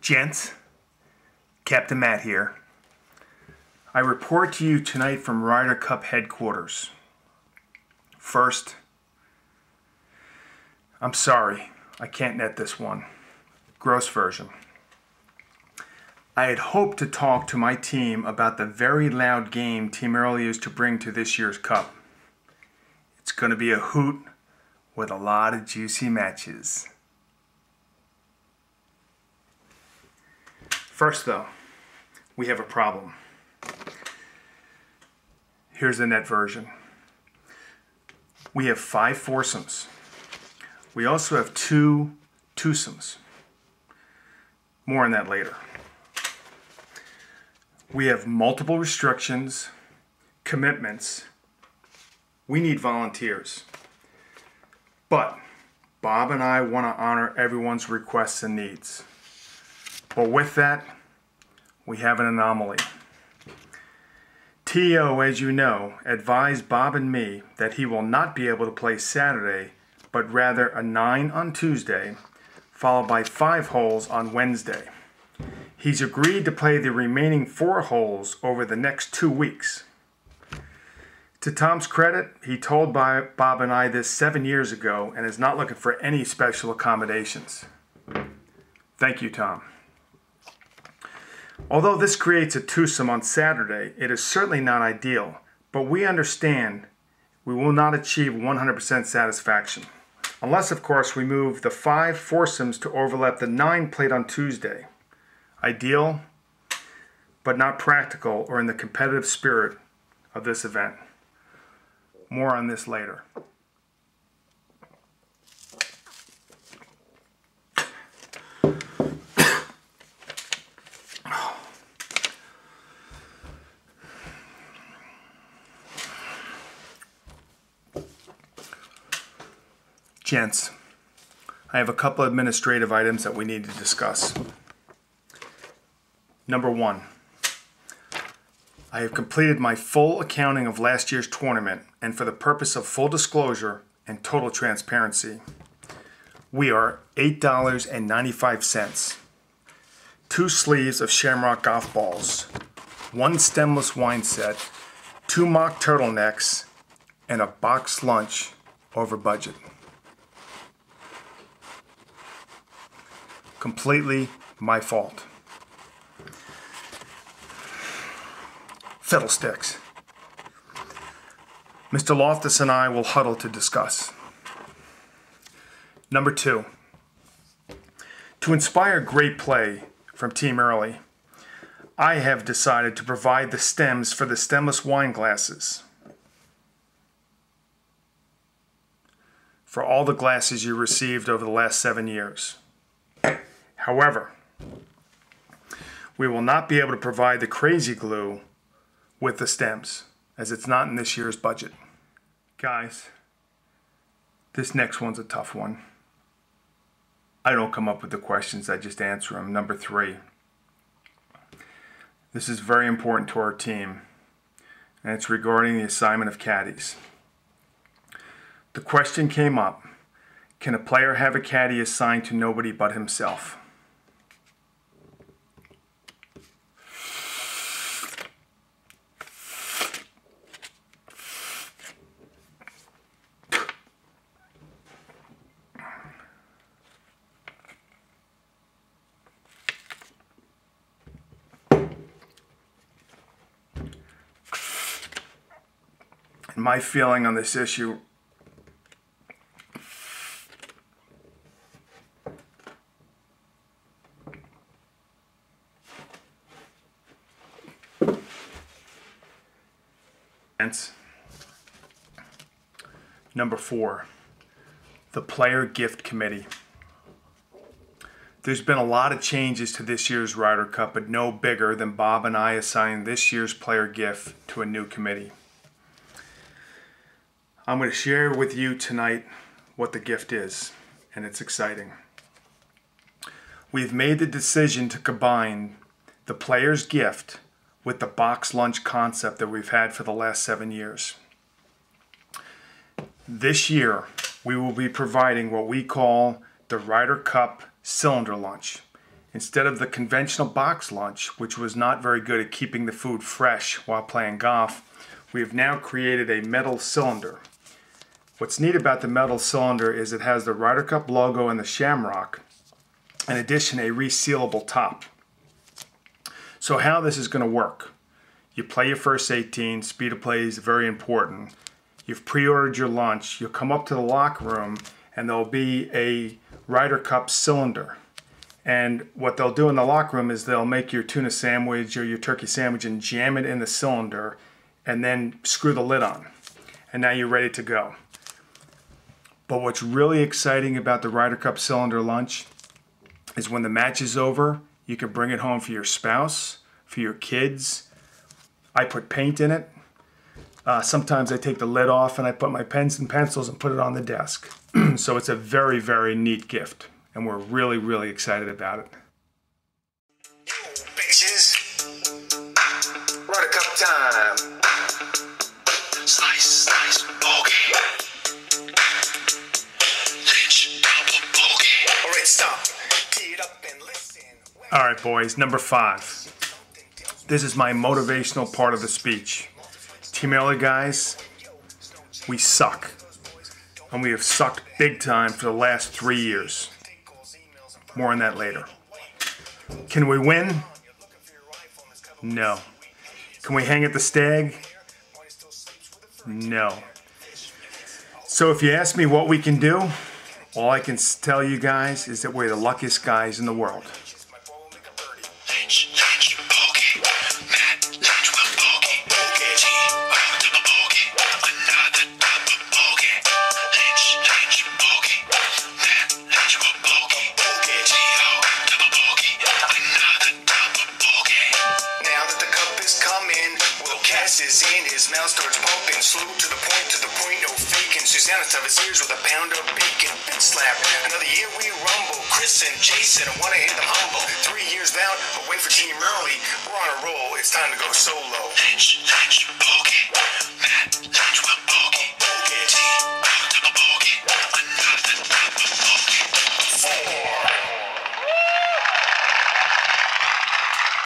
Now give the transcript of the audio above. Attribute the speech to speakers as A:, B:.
A: Gents, Captain Matt here. I report to you tonight from Ryder Cup headquarters. First, I'm sorry, I can't net this one. Gross version. I had hoped to talk to my team about the very loud game Team Early is to bring to this year's Cup. It's going to be a hoot with a lot of juicy matches. First though, we have a problem. Here's the net version. We have 5 foursomes. We also have 2 twosomes. More on that later. We have multiple restrictions, commitments. We need volunteers. But Bob and I want to honor everyone's requests and needs. But with that, we have an anomaly. T.O., as you know, advised Bob and me that he will not be able to play Saturday, but rather a 9 on Tuesday, followed by 5 holes on Wednesday. He's agreed to play the remaining 4 holes over the next 2 weeks. To Tom's credit, he told Bob and I this 7 years ago and is not looking for any special accommodations. Thank you, Tom. Although this creates a twosome on Saturday, it is certainly not ideal, but we understand we will not achieve 100% satisfaction. Unless, of course, we move the 5 foursomes to overlap the 9 played on Tuesday. Ideal, but not practical or in the competitive spirit of this event. More on this later. Gents, I have a couple of administrative items that we need to discuss. Number 1, I have completed my full accounting of last year's tournament, and for the purpose of full disclosure and total transparency, we are $8.95, 2 sleeves of Shamrock golf balls, 1 stemless wine set, 2 mock turtlenecks, and a box lunch over budget. Completely my fault. Fiddlesticks. Mr. Loftus and I will huddle to discuss. Number 2. To inspire great play from Team Early, I have decided to provide the stems for the stemless wine glasses. For all the glasses you received over the last 7 years. However, we will not be able to provide the crazy glue with the stems, as it's not in this year's budget. Guys, this next one's a tough one. I don't come up with the questions, I just answer them. Number 3. This is very important to our team, and it's regarding the assignment of caddies. The question came up, can a player have a caddy assigned to nobody but himself? My feeling on this issue Number 4, the Player Gift Committee. There's been a lot of changes to this year's Ryder Cup, but no bigger than Bob and I assigning this year's player gift to a new committee. I'm going to share with you tonight what the gift is, and it's exciting. We've made the decision to combine the player's gift with the box lunch concept that we've had for the last 7 years. This year, we will be providing what we call the Ryder Cup Cylinder lunch. Instead of the conventional box lunch, which was not very good at keeping the food fresh while playing golf, we have now created a metal cylinder. What's neat about the metal cylinder is it has the Ryder Cup logo and the shamrock. In addition, a resealable top. So how this is going to work. You play your first 18, speed of play is very important. You've pre-ordered your lunch, you'll come up to the locker room and there'll be a Ryder Cup cylinder. And what they'll do in the locker room is they'll make your tuna sandwich or your turkey sandwich and jam it in the cylinder and then screw the lid on. And now you're ready to go. But what's really exciting about the Ryder Cup cylinder lunch is when the match is over, you can bring it home for your spouse, for your kids. I put paint in it. Sometimes I take the lid off and I put my pens and pencils and put it on the desk. So it's a very, very neat gift. And we're really, really excited about it.
B: Yo, bitches. Ryder Cup time. Slice, slice, bogey. Lynch, double bogey. All right, stop. Get up and listen.
A: All right, boys, number 5. This is my motivational part of the speech. Team Early guys, we suck. And we have sucked big time for the last 3 years. More on that later. Can we win? No. Can we hang at the stag? No. So if you ask me what we can do, all I can tell you guys is that we're the luckiest guys in the world.
B: Is in his mouth starts pumping, slow to the point, no faking. Susanna stuff his ears with a pound of bacon. Bit slap, another year we rumble. Chris and Jason, I wanna hear them humble. 3 years bound, but wait for Team Early. We're on a roll, it's time to go solo. Lynch, bogey.